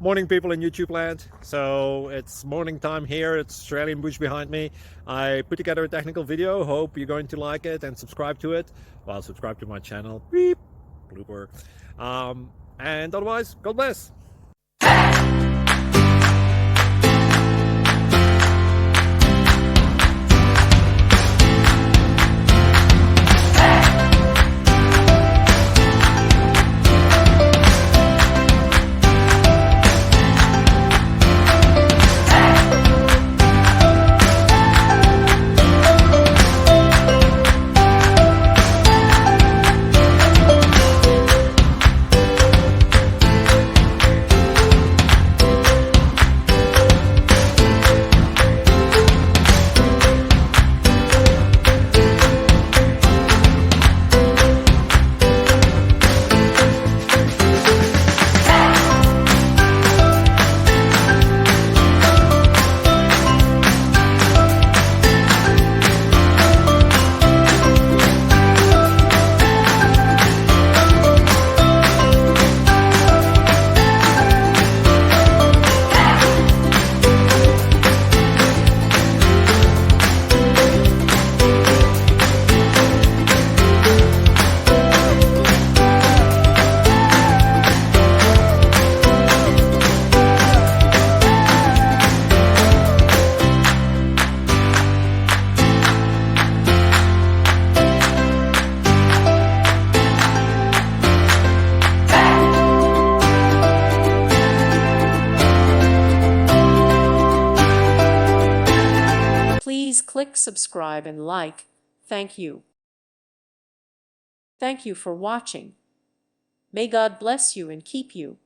Morning, people in YouTube land. So it's morning time here. It's Australian bush behind me. I put together a technical video. Hope you're going to like it and subscribe to it. Well, subscribe to my channel. Beep. Blooper. And otherwise, God bless. Please click subscribe and like. Thank you. Thank you for watching. May God bless you and keep you.